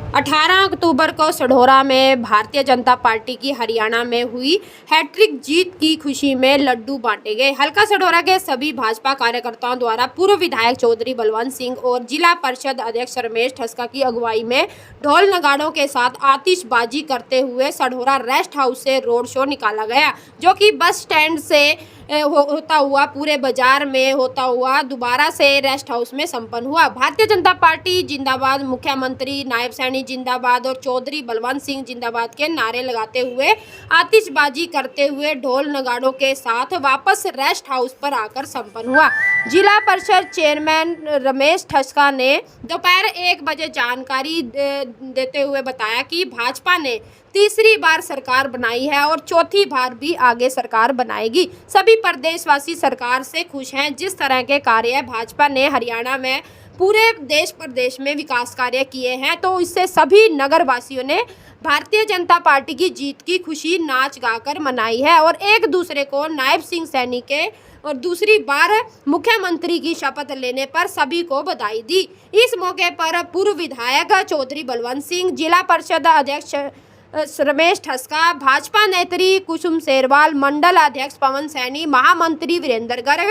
18 अक्टूबर को सढौरा में भारतीय जनता पार्टी की हरियाणा में हुई हैट्रिक जीत की खुशी में लड्डू बांटे गए। हल्का सढौरा के सभी भाजपा कार्यकर्ताओं द्वारा पूर्व विधायक चौधरी बलवंत सिंह और जिला परिषद अध्यक्ष रमेश ठस्का की अगुवाई में ढोल नगाड़ों के साथ आतिशबाजी करते हुए सढौरा रेस्ट हाउस से रोड शो निकाला गया, जो कि बस स्टैंड से होता हुआ पूरे बाजार में होता हुआ दोबारा से रेस्ट हाउस में संपन्न हुआ। भारतीय जनता पार्टी जिंदाबाद, मुख्यमंत्री नायब सैनी जिंदाबाद और चौधरी बलवंत सिंह जिंदाबाद के नारे लगाते हुए आतिशबाजी करते हुए ढोल नगाड़ों के साथ वापस रेस्ट हाउस पर आकर संपन्न हुआ। जिला परिषद चेयरमैन रमेश ठस्का ने दोपहर 1 बजे जानकारी देते हुए बताया कि भाजपा ने तीसरी बार सरकार बनाई है और चौथी बार भी आगे सरकार बनाएगी। सभी प्रदेशवासी सरकार से खुश हैं। जिस तरह के कार्य भाजपा ने हरियाणा में पूरे देश प्रदेश में विकास कार्य किए हैं, तो इससे सभी नगर वासियों ने भारतीय जनता पार्टी की जीत की खुशी नाच गाकर मनाई है और एक दूसरे को नायब सिंह सैनी के और दूसरी बार मुख्यमंत्री की शपथ लेने पर सभी को बधाई दी। इस मौके पर पूर्व विधायक चौधरी बलवंत सिंह, जिला परिषद अध्यक्ष रमेश ठस्का, भाजपा नेत्री कुसुम सेरवाल, मंडल अध्यक्ष पवन सैनी, महामंत्री वीरेंद्र गर्ग,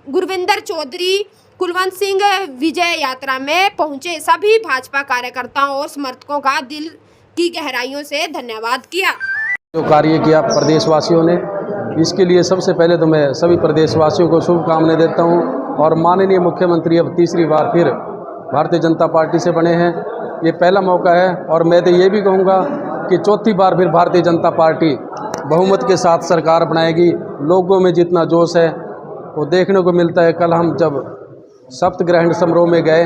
गुरविंदर चौधरी, कुलवंत सिंह विजय यात्रा में पहुंचे सभी भाजपा कार्यकर्ताओं और समर्थकों का दिल की गहराइयों से धन्यवाद किया। जो कार्य किया प्रदेशवासियों ने, इसके लिए सबसे पहले तो मैं सभी प्रदेशवासियों को शुभकामनाएं देता हूं और माननीय मुख्यमंत्री अब तीसरी बार फिर भारतीय जनता पार्टी से बने हैं। ये पहला मौका है और मैं तो ये भी कहूँगा कि चौथी बार फिर भारतीय जनता पार्टी बहुमत के साथ सरकार बनाएगी। लोगों में जितना जोश है वो देखने को मिलता है। कल हम जब सप्तग्रहण समारोह में गए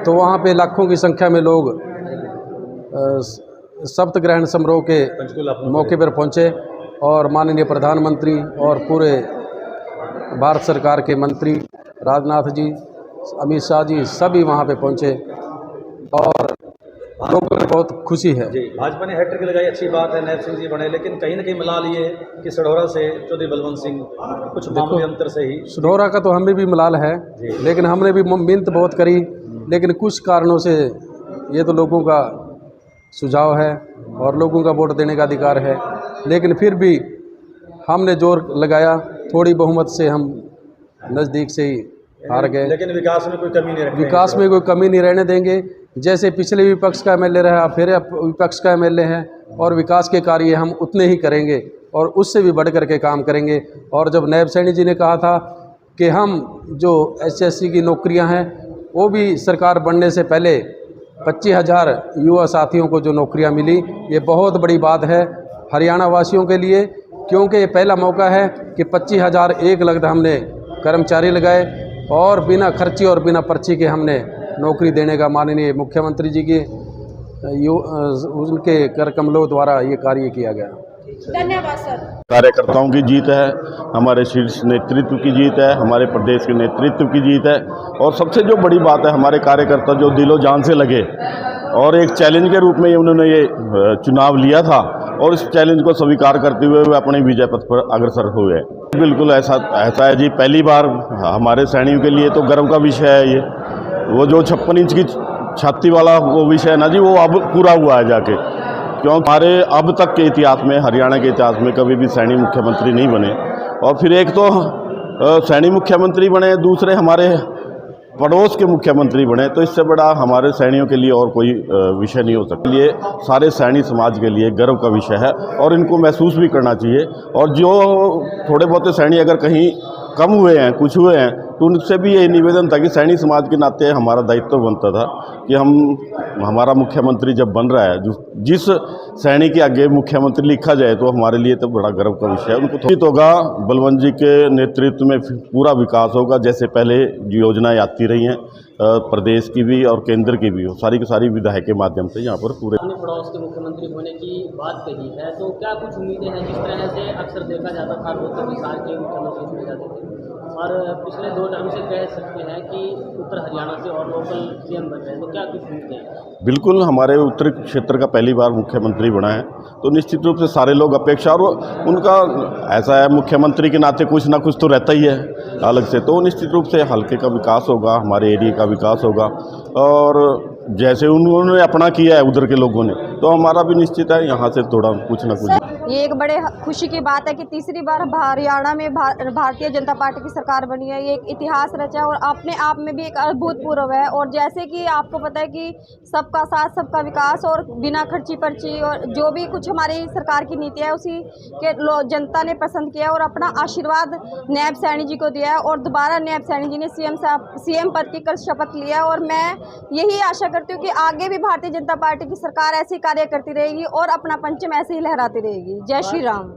तो वहाँ पे लाखों की संख्या में लोग सप्तग्रहण समारोह के मौके पर पहुँचे और माननीय प्रधानमंत्री और पूरे भारत सरकार के मंत्री राजनाथ जी, अमित शाह जी सभी वहाँ पे पहुँचे और लोगों को बहुत खुशी है। जी, भाजपा ने हैट्रिक लगाई, अच्छी बात है, नायब सिंह जी बने, लेकिन कहीं ना कहीं मिला लिए कि सढौरा से चौधरी बलवंत सिंह कुछ मामूली अंतर से ही। सढौरा का तो हमें भी मलाल है, लेकिन हमने भी मिन्नत बहुत करी, लेकिन कुछ कारणों से ये तो लोगों का सुझाव है और लोगों का वोट देने का अधिकार है, लेकिन फिर भी हमने जोर लगाया। थोड़ी बहुमत से हम नज़दीक से ही हार गए, लेकिन विकास में कोई कमी नहीं रखेंगे। विकास में कोई कमी नहीं रहने देंगे। जैसे पिछले विपक्ष का एमएलए रहा, फिर विपक्ष का एमएलए है और विकास के कार्य हम उतने ही करेंगे और उससे भी बढ़ करके काम करेंगे। और जब नायब सैनी जी ने कहा था कि हम जो एसएससी की नौकरियां हैं वो भी सरकार बनने से पहले 25,000 युवा साथियों को जो नौकरियां मिली, ये बहुत बड़ी बात है हरियाणा वासियों के लिए, क्योंकि ये पहला मौका है कि 25,000 एक लगभग हमने कर्मचारी लगाए और बिना खर्ची और बिना पर्ची के हमने नौकरी देने का माननीय मुख्यमंत्री जी की उनके कर कमलों द्वारा ये कार्य किया गया। धन्यवाद सर। कार्यकर्ताओं की जीत है, हमारे शीर्ष नेतृत्व की जीत है, हमारे प्रदेश के नेतृत्व की जीत है और सबसे जो बड़ी बात है, हमारे कार्यकर्ता जो दिलो जान से लगे और एक चैलेंज के रूप में उन्होंने ये चुनाव लिया था और इस चैलेंज को स्वीकार करते हुए वे अपने विजय पथ पर अग्रसर हुए। बिल्कुल ऐसा है जी, पहली बार हमारे सैनिकों के लिए तो गर्व का विषय है ये। वो जो 56 इंच की छाती वाला वो विषय है ना जी, वो अब पूरा हुआ है जाके, क्योंकि हमारे अब तक के इतिहास में, हरियाणा के इतिहास में कभी भी सैनिक मुख्यमंत्री नहीं बने और फिर एक तो सैनिक मुख्यमंत्री बने, दूसरे हमारे पड़ोस के मुख्यमंत्री बने, तो इससे बड़ा हमारे सैनिकों के लिए और कोई विषय नहीं हो सकता। ये सारे सैनिक समाज के लिए गर्व का विषय है और इनको महसूस भी करना चाहिए। और जो थोड़े बहुत सैनिक अगर कहीं कम हुए हैं, कुछ हुए हैं, तो उनसे भी यही निवेदन था कि सैनिक समाज के नाते हमारा दायित्व बनता था कि हमारा मुख्यमंत्री जब बन रहा है, जिस सैनिक के आगे मुख्यमंत्री लिखा जाए तो हमारे लिए तो बड़ा गर्व का विषय है। उनको तो होगा, बलवंत जी के नेतृत्व में पूरा विकास होगा, जैसे पहले योजनाएं आती रही हैं प्रदेश की भी और केंद्र की भी, सारी की सारी विधायक के माध्यम से यहाँ पर पूरे पड़ोस के मुख्यमंत्री होने की बात कही है, तो क्या कुछ उम्मीदें हैं? जिस तरह से अक्सर देखा जाता था रोहतक बिहार के मुख्यमंत्री चुने जाते थे और पिछले 2 टर्म से कह सकते हैं कि उत्तर हरियाणा से और लोकल सीएम बन रहे हैं, तो क्या कुछ उम्मीदें हैं? बिल्कुल, हमारे उत्तर क्षेत्र का पहली बार मुख्यमंत्री बना है, तो निश्चित रूप से सारे लोग अपेक्षा, और उनका ऐसा है मुख्यमंत्री के नाते कुछ ना कुछ तो रहता ही है अलग से, तो निश्चित रूप से हल्के का विकास होगा, हमारे एरिया का विकास होगा और जैसे उन्होंने अपना किया है उधर के लोगों ने, तो हमारा भी निश्चित है यहाँ से थोड़ा कुछ ना कुछ। ये एक बड़े खुशी की बात है कि तीसरी बार हरियाणा में भारतीय जनता पार्टी की सरकार बनी है। ये एक इतिहास रचा है और अपने आप में भी एक अभूतपूर्व है। और जैसे कि आपको पता है कि सबका साथ सबका विकास और बिना खर्ची पर्ची और जो भी कुछ हमारी सरकार की नीति है उसी के जनता ने पसंद किया और अपना आशीर्वाद नैब सैनी जी को दिया है। और दोबारा नैब सैनी जी ने सीएम पद की कल शपथ लिया और मैं यही आशा करती हूँ कि आगे भी भारतीय जनता पार्टी की सरकार ऐसे कार्य करती रहेगी और अपना पंचम ऐसे ही लहराती रहेगी। जय श्री राम।